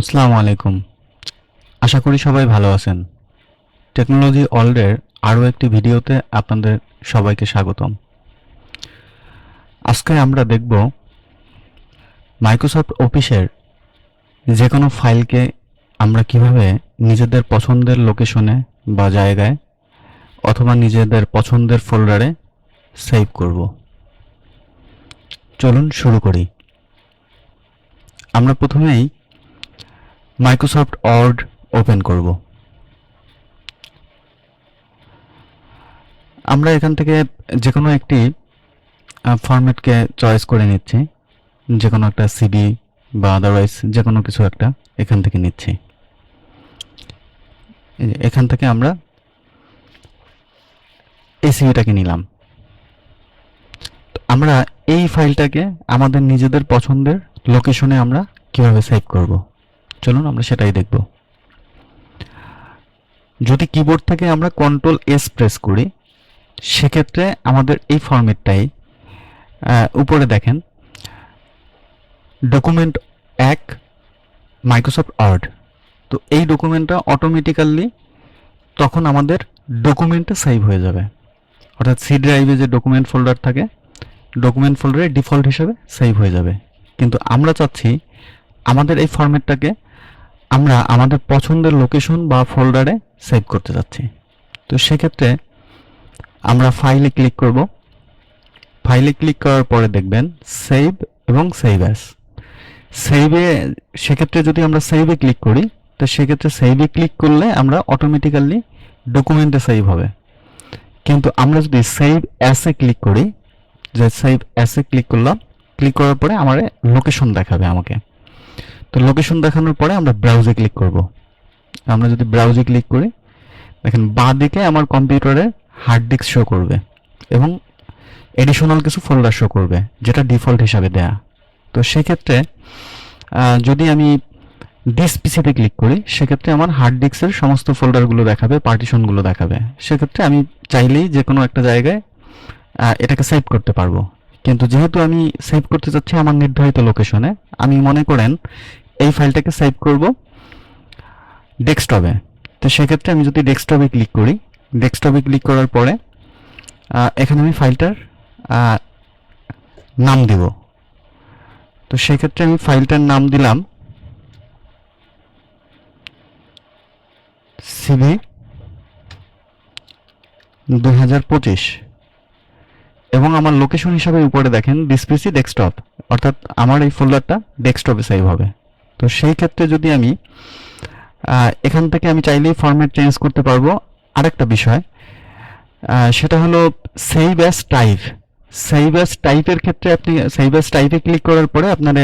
আসসালামু আলাইকুম। আশা করি সবাই ভালো আছেন। টেকনোলজি ওয়ার্ল্ডের আরও একটি ভিডিওতে আপনাদের সবাইকে স্বাগতম। আজকে আমরা দেখব মাইক্রোসফট অফিসের যে কোনো ফাইলকে আমরা কিভাবে নিজেদের পছন্দের লোকেশনে বা জায়গায় অথবা নিজেদের পছন্দের ফোল্ডারে সেভ করব। চলুন শুরু করি। আমরা প্রথমেই মাইক্রোসফট ওয়ার্ড ওপেন করব। আমরা এখান থেকে যে কোনো একটি ফরম্যাটকে চয়েস করে নিচ্ছি, যে কোনো একটা সিডি বা আদারওয়াইজ যে কোনো কিছু একটা এখান থেকে নিচ্ছি। এখান থেকে আমরা এই সিডিটাকে নিলাম। আমরা এই ফাইলটাকে আমাদের নিজেদের পছন্দের লোকেশনে আমরা কিভাবে সেভ করব, চলুন আমরা সেটাই দেখব। যদি কিবোর্ড থেকে আমরা কন্ট্রোল এস প্রেস করি, সেক্ষেত্রে আমাদের এই ফরম্যাটটাই উপরে দেখেন ডকুমেন্ট 1 মাইক্রোসফট ওয়ার্ড। তো এই ডকুমেন্টটা অটোমেটিক্যালি তখন আমাদের ডকুমেন্টে সেভ হয়ে যাবে, অর্থাৎ সি ড্রাইভে যে ডকুমেন্ট ফোল্ডার থাকে ডকুমেন্ট ফোল্ডারে ডিফল্ট হিসাবে সেভ হয়ে যাবে। কিন্তু আমরা চাচ্ছি আমাদের এই ফরম্যাটটাকে আমরা আমাদের পছন্দের লোকেশন বা ফোল্ডারে সেভ করতে চাচ্ছি। তো সেক্ষেত্রে আমরা ফাইলে ক্লিক করব। ফাইলে ক্লিক করার পরে দেখবেন সেভ এবং সেভ অ্যাজ। সেভে সেক্ষেত্রে যদি আমরা সেভে ক্লিক করি, তো সেক্ষেত্রে সেভে ক্লিক করলে আমরা অটোমেটিক্যালি ডকুমেন্টে সেভ হবে। কিন্তু আমরা যদি সেভ অ্যাসে ক্লিক করি, যে সেভ অ্যাসে ক্লিক করলাম, ক্লিক করার পরে আমার লোকেশন দেখাবে আমাকে। তো লোকেশন দেখানোর পরে আমরা ব্রাউজে ক্লিক করব। আমরা যদি ব্রাউজে ক্লিক করি, দেখেন বাঁ দিকে আমার কম্পিউটারে হার্ড ডিস্ক শো করবে এবং এডিশনাল কিছু ফোল্ডার শো করবে, যেটা ডিফল্ট হিসাবে দেয়া। তো সেক্ষেত্রে যদি আমি দিস পিসিতে ক্লিক করি, সেক্ষেত্রে আমার হার্ড ডিস্কের সমস্ত ফোল্ডারগুলো দেখাবে, পার্টিশনগুলো দেখাবে। সেক্ষেত্রে আমি চাইলেই যে কোনো একটা জায়গায় এটাকে সেভ করতে পারবো। কিন্তু যেহেতু আমি সেভ করতে চাচ্ছি আমার নির্ধারিত লোকেশনে, আমি মনে করেন এই ফাইলটাকে সেভ করব ডেস্কটপে। তো সেক্ষেত্রে আমি যদি ডেস্কটপে ক্লিক করি, ডেস্কটপে ক্লিক করার পরে এখানে আমি ফাইলটার নাম দেব। তো সেক্ষেত্রে আমি ফাইলটার নাম দিলাম সিভি 2025 এবং আমার লোকেশন হিসাবে উপরে দেখেন দিস পিসি ডেস্কটপ, অর্থাৎ আমার এই ফোল্ডারটা ডেস্কটপে সেভ হবে। তো সেই ক্ষেত্রে যদি আমি এখান থেকে আমি চাইলেই ফরম্যাট চেঞ্জ করতে পারবো। আরেকটা বিষয় সেটা হলো save as type. Save as টাইপের ক্ষেত্রে আপনি সেভ অ্যাজ টাইপে ক্লিক করার পরে আপনার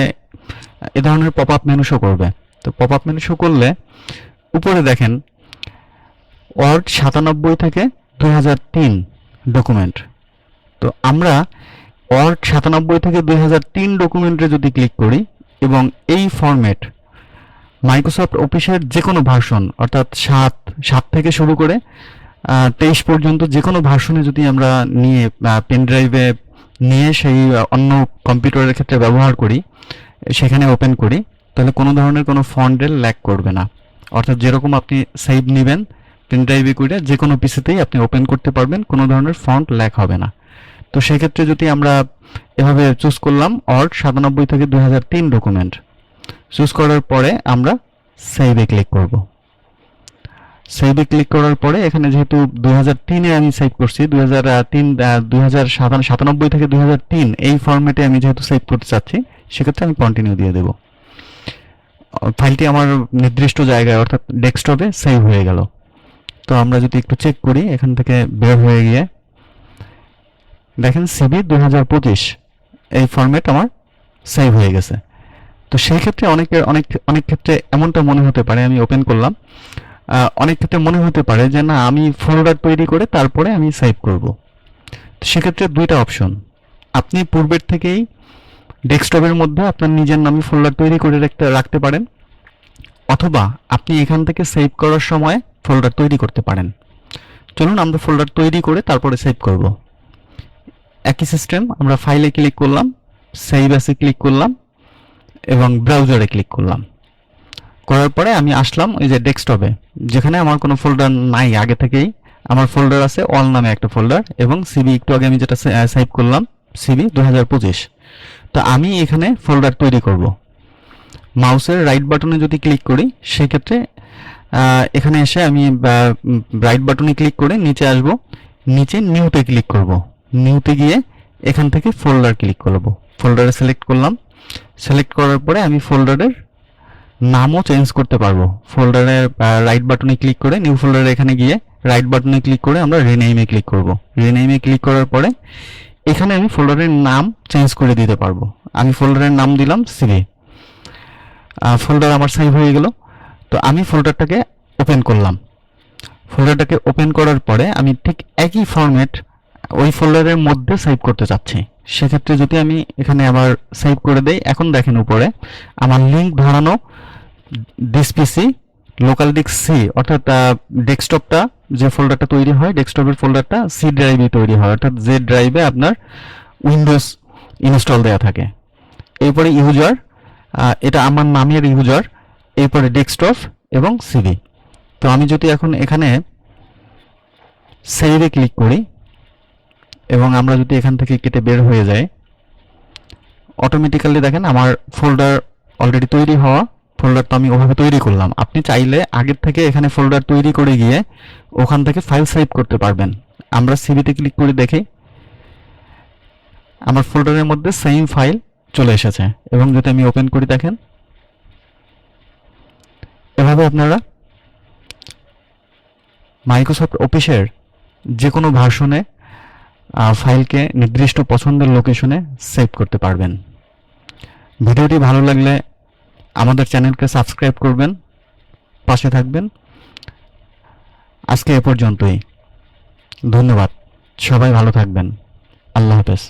এ ধরনের পপ আপ মেনু শো করবে। তো পপ আপ মেনু শো করলে উপরে দেখেন ওয়ার্ড 97 থেকে 2003 ডকুমেন্ট। তো আমরা ওয়ার্ড 97 থেকে 2003 ডকুমেন্টে যদি ক্লিক করি এবং এই ফরম্যাট মাইক্রোসফট অফিসের যে কোনো ভার্সন, অর্থাৎ 7 থেকে শুরু করে 23 পর্যন্ত যে কোনো ভার্সনে যদি আমরা নিয়ে পেন ড্রাইভে নিয়ে সেই অন্য কম্পিউটারের ক্ষেত্রে ব্যবহার করি, সেখানে ওপেন করি, তাহলে কোনো ধরনের কোনো ফন্টের ল্যাগ করবে না। অর্থাৎ যেরকম আপনি সেভ নেবেন পেন ড্রাইভে করে যে কোনো পিসিতেই আপনি ওপেন করতে পারবেন, কোনো ধরনের ফন্ট ল্যাগ হবে না। তো সেক্ষেত্রে যদি আমরা এভাবে চুজ করলাম ওয়ার্ড 97 থেকে 2003 ডকুমেন্ট, চুজ করার পরে আমরা সেভে ক্লিক করব। সেভে ক্লিক করার পরে এখানে যেহেতু 2003-এ আমি সেভ করছি, 2097 থেকে 2003 এই ফরম্যাটে আমি যেহেতু সেভ করতে চাচ্ছি, সেক্ষেত্রে আমি কন্টিনিউ দিয়ে দেব। ফাইলটি আমার নির্দিষ্ট জায়গায় অর্থাৎ ডেস্কটপে সেভ হয়ে গেল। তো আমরা যদি একটু চেক করি, এখান থেকে বের হয়ে গিয়ে দেখেন সিবি 2025 এই ফরম্যাট আমার সেভ হয়ে গেছে। তো সেই ক্ষেত্রে অনেক ক্ষেত্রে এমনটা মনে হতে পারে, আমি ওপেন করলাম, অনেক ক্ষেত্রে মনে হতে পারে যে না আমি ফোল্ডার তৈরি করে তারপরে আমি সেভ করব। তো সেক্ষেত্রে দুইটা অপশন, আপনি পূর্বের থেকেই ডেস্কটপের মধ্যে আপনার নিজের নামে ফোল্ডার তৈরি করে রাখতে পারেন, অথবা আপনি এখান থেকে সেভ করার সময় ফোল্ডার তৈরি করতে পারেন। চলুন আমরা ফোল্ডার তৈরি করে তারপরে সেভ করব। একই সিস্টেম, আমরা ফাইলে ক্লিক করলাম, সেভ অ্যাসে ক্লিক করলাম এবং ব্রাউজারে ক্লিক করলাম। করার পরে আমি আসলাম ওই যে ডেস্কটপে, যেখানে আমার কোনো ফোল্ডার নাই আগে থেকেই। আমার ফোল্ডার আছে অল নামে একটা ফোল্ডার, এবং সিবি একটু আগে আমি যেটা সেভ করলাম সিবি 2025। তো আমি এখানে ফোল্ডার তৈরি করব। মাউসের রাইট বাটনে যদি ক্লিক করি সেক্ষেত্রে এখানে এসে আমি রাইট বাটনে ক্লিক করে নিচে আসব, নিচে নিউতে ক্লিক করব। নিউতে গিয়ে এখান থেকে ফোল্ডার ক্লিক করব। ফোল্ডারে সিলেক্ট করলাম। সিলেক্ট করার পরে আমি ফোল্ডারের নামও চেঞ্জ করতে পারবো। ফোল্ডারের রাইট বাটনে ক্লিক করে নিউ ফোল্ডারে এখানে গিয়ে রাইট বাটনে ক্লিক করে আমরা রিনেইমে ক্লিক করব। রিনেইমে ক্লিক করার পরে এখানে আমি ফোল্ডারের নাম চেঞ্জ করে দিতে পারবো। আমি ফোল্ডারের নাম দিলাম সিবি। ফোল্ডার আমার সেভ হয়ে গেল। তো আমি ফোল্ডারটাকে ওপেন করলাম। ফোল্ডারটাকে ওপেন করার পরে আমি ঠিক একই ফরম্যাট ওই ফোল্ডারের মধ্যে সেভ করতে চাচ্ছি। সেক্ষেত্রে যদি আমি এখানে আবার সেভ করে দেই, এখন দেখেন উপরে আমার লিঙ্ক ধরানো this PC local disk C, অর্থাৎ ডেস্কটপটা যে ফোল্ডারটা তৈরি হয়, ডেস্কটপের ফোল্ডারটা সি ড্রাইভে তৈরি হয়, অর্থাৎ জেড ড্রাইভে আপনার উইন্ডোজ ইনস্টল দেওয়া থাকে। এরপরে ইউজার, এটা আমার নামের ইউজার, এরপরে ডেস্কটপ এবং সিভি। তো আমি যদি এখন এখানে সেভে ক্লিক করি এবং আমরা যদি এখান থেকে কেটে বের হয়ে যাই, অটোমেটিক্যালি দেখেন আমার ফোল্ডার অলরেডি তৈরি হওয়া। ফোল্ডার তো আমি ওভাবে তৈরি করলাম। আপনি চাইলে আগের থেকে এখানে ফোল্ডার তৈরি করে গিয়ে ওখান থেকে ফাইল সেভ করতে পারবেন। আমরা সিভিতে ক্লিক করে দেখি আমার ফোল্ডারের মধ্যে সেম ফাইল চলে এসেছে, এবং যদি আমি ওপেন করি দেখেন এভাবে আপনারা মাইক্রোসফট অফিসের যে কোনো ভার্সনে ফাইলকে নির্দিষ্ট পছন্দের লোকেশনে সেভ করতে পারবেন। ভিডিওটি ভালো লাগলে আমাদের চ্যানেলকে সাবস্ক্রাইব করবেন, পাশে থাকবেন। আজকে এ পর্যন্তই। ধন্যবাদ। সবাই ভালো থাকবেন। আল্লাহ হাফেজ।